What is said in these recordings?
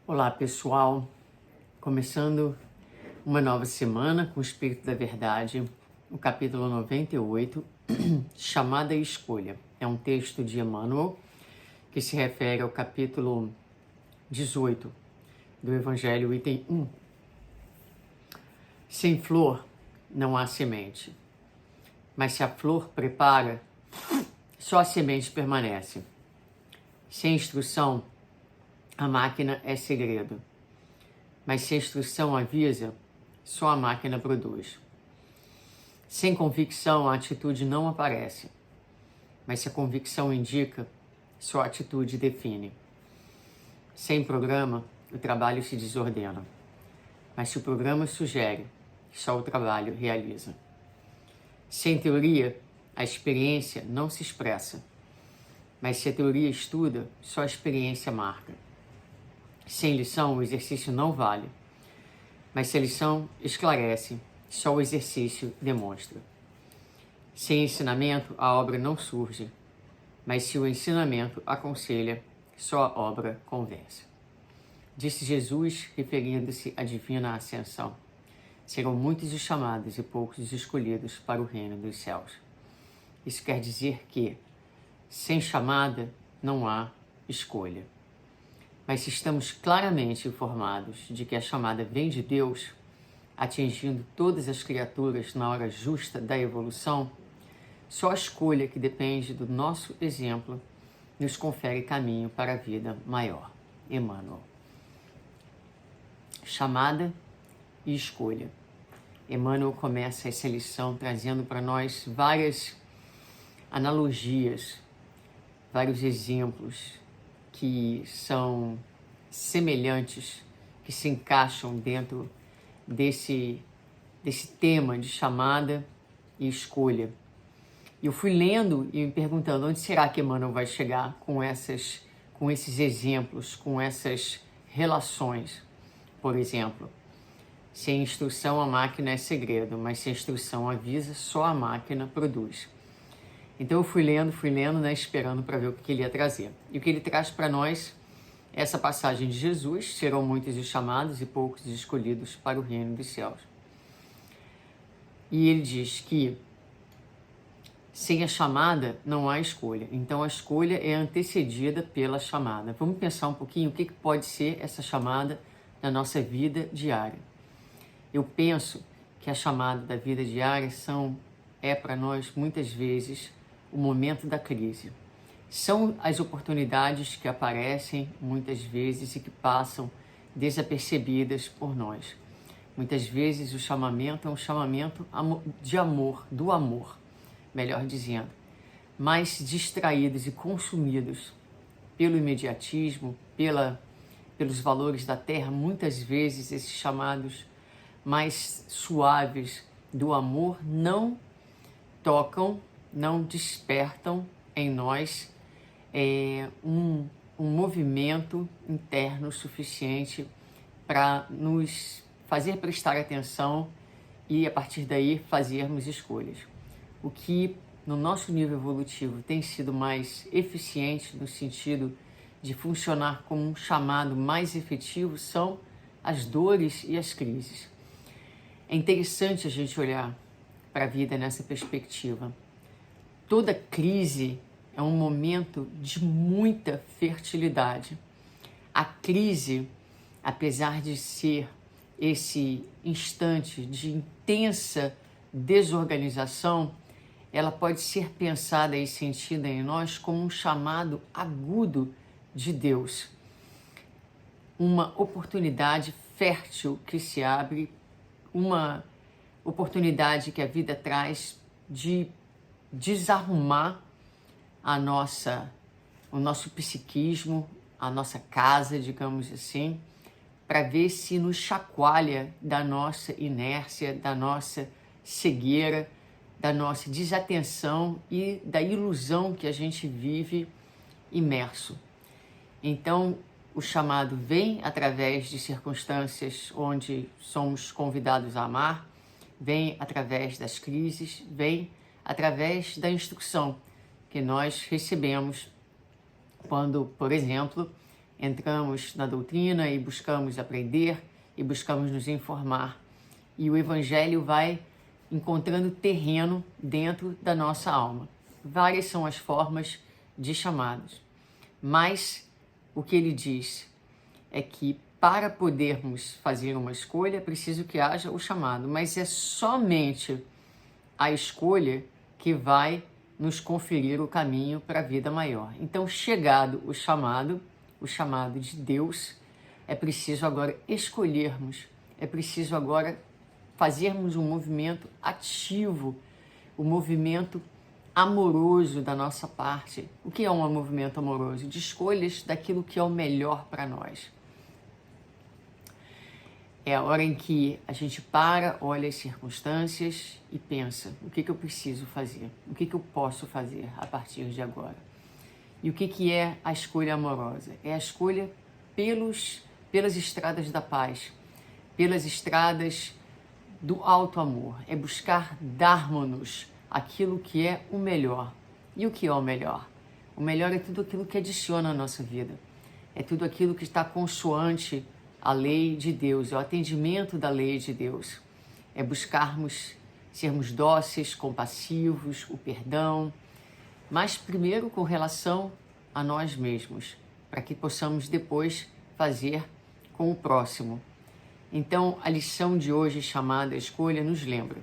Olá pessoal, começando uma nova semana com o Espírito da Verdade, o capítulo 98, Chamada e Escolha. É um texto de Emmanuel que se refere ao capítulo 18 do Evangelho, item 1. Sem flor não há semente, mas se a flor prepara, só a semente permanece. Sem instrução, a máquina é segredo, mas se a instrução avisa, só a máquina produz. Sem convicção, a atitude não aparece, mas se a convicção indica, só a atitude define. Sem programa, o trabalho se desordena, mas se o programa sugere, só o trabalho realiza. Sem teoria, a experiência não se expressa, mas se a teoria estuda, só a experiência marca. Sem lição, o exercício não vale, mas se a lição esclarece, só o exercício demonstra. Sem ensinamento, a obra não surge, mas se o ensinamento aconselha, só a obra convence. Disse Jesus, referindo-se à divina ascensão: serão muitos os chamados e poucos os escolhidos para o reino dos céus. Isso quer dizer que, sem chamada, não há escolha. Mas se estamos claramente informados de que a chamada vem de Deus, atingindo todas as criaturas na hora justa da evolução, só a escolha que depende do nosso exemplo nos confere caminho para a vida maior. Emmanuel. Chamada e escolha. Emmanuel começa essa lição trazendo para nós várias analogias, vários exemplos que são semelhantes, que se encaixam dentro desse tema de chamada e escolha. E eu fui lendo e me perguntando onde será que Emmanuel vai chegar com esses exemplos, com essas relações. Por exemplo, sem instrução a máquina é segredo, mas se a instrução avisa, só a máquina produz. Então eu fui lendo, né, esperando para ver o que ele ia trazer. E o que ele traz para nós é essa passagem de Jesus: serão muitos os chamados e poucos os escolhidos para o reino dos céus. E ele diz que sem a chamada não há escolha. Então a escolha é antecedida pela chamada. Vamos pensar um pouquinho o que pode ser essa chamada na nossa vida diária. Eu penso que a chamada da vida diária é para nós muitas vezes o momento da crise. São as oportunidades que aparecem muitas vezes e que passam desapercebidas por nós. Muitas vezes o chamamento é um chamamento de amor, do amor, melhor dizendo, mas distraídos e consumidos pelo imediatismo, pelos valores da terra. Muitas vezes esses chamados mais suaves do amor não tocam, não despertam em nós um movimento interno suficiente para nos fazer prestar atenção e, a partir daí, fazermos escolhas. O que, no nosso nível evolutivo, tem sido mais eficiente no sentido de funcionar como um chamado mais efetivo são as dores e as crises. É interessante a gente olhar para a vida nessa perspectiva. Toda crise é um momento de muita fertilidade. A crise, apesar de ser esse instante de intensa desorganização, ela pode ser pensada e sentida em nós como um chamado agudo de Deus. Uma oportunidade fértil que se abre, uma oportunidade que a vida traz de desarrumar o nosso psiquismo, a nossa casa, digamos assim, para ver se nos chacoalha da nossa inércia, da nossa cegueira, da nossa desatenção e da ilusão que a gente vive imerso. Então, o chamado vem através de circunstâncias onde somos convidados a amar, vem através das crises, vem através da instrução que nós recebemos quando, por exemplo, entramos na doutrina e buscamos aprender e buscamos nos informar. E o Evangelho vai encontrando terreno dentro da nossa alma. Várias são as formas de chamados, mas o que ele diz é que para podermos fazer uma escolha é preciso que haja o chamado, mas é somente a escolha que vai nos conferir o caminho para a vida maior. Então, chegado o chamado de Deus, é preciso agora escolhermos, é preciso agora fazermos um movimento ativo, um movimento amoroso da nossa parte. O que é um movimento amoroso? De escolhas daquilo que é o melhor para nós. É a hora em que a gente para, olha as circunstâncias e pensa, o que eu preciso fazer? O que eu posso fazer a partir de agora? E o que é a escolha amorosa? É a escolha pelas estradas da paz, pelas estradas do alto amor. É buscar dar-nos aquilo que é o melhor. E o que é o melhor? O melhor é tudo aquilo que adiciona à nossa vida. É tudo aquilo que está consoante à lei de Deus, é o atendimento da lei de Deus. É buscarmos sermos dóceis, compassivos, o perdão, mas primeiro com relação a nós mesmos, para que possamos depois fazer com o próximo. Então, a lição de hoje, chamada Escolha, nos lembra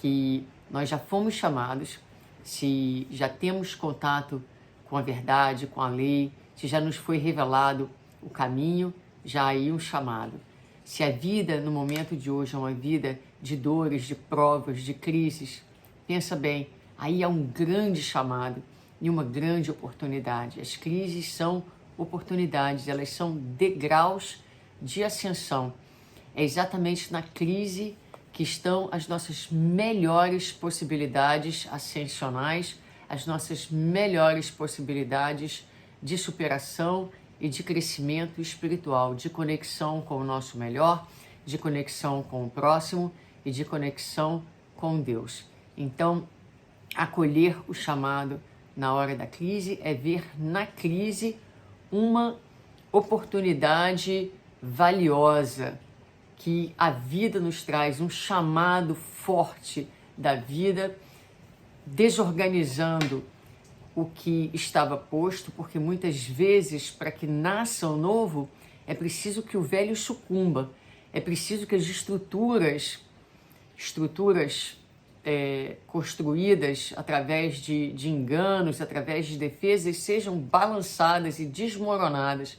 que nós já fomos chamados, se já temos contato com a verdade, com a lei, se já nos foi revelado o caminho, já há aí um chamado. Se a vida no momento de hoje é uma vida de dores, de provas, de crises, pensa bem, aí há um grande chamado e uma grande oportunidade. As crises são oportunidades, elas são degraus de ascensão. É exatamente na crise que estão as nossas melhores possibilidades ascensionais, as nossas melhores possibilidades de superação e de crescimento espiritual, de conexão com o nosso melhor, de conexão com o próximo e de conexão com Deus. Então, acolher o chamado na hora da crise é ver na crise uma oportunidade valiosa que a vida nos traz, um chamado forte da vida, desorganizando o que estava posto, porque muitas vezes, para que nasça o novo, é preciso que o velho sucumba, é preciso que as estruturas construídas através de enganos, através de defesas, sejam balançadas e desmoronadas.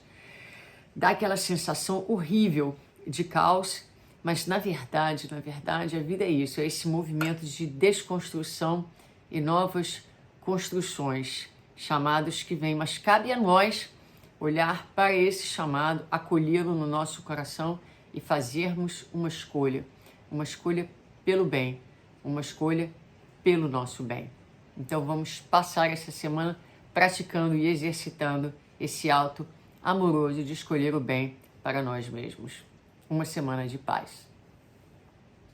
Dá aquela sensação horrível de caos, mas na verdade, a vida é isso, é esse movimento de desconstrução e novas construções, chamados que vêm, mas cabe a nós olhar para esse chamado, acolhê-lo no nosso coração e fazermos uma escolha pelo bem, uma escolha pelo nosso bem. Então vamos passar essa semana praticando e exercitando esse ato amoroso de escolher o bem para nós mesmos. Uma semana de paz.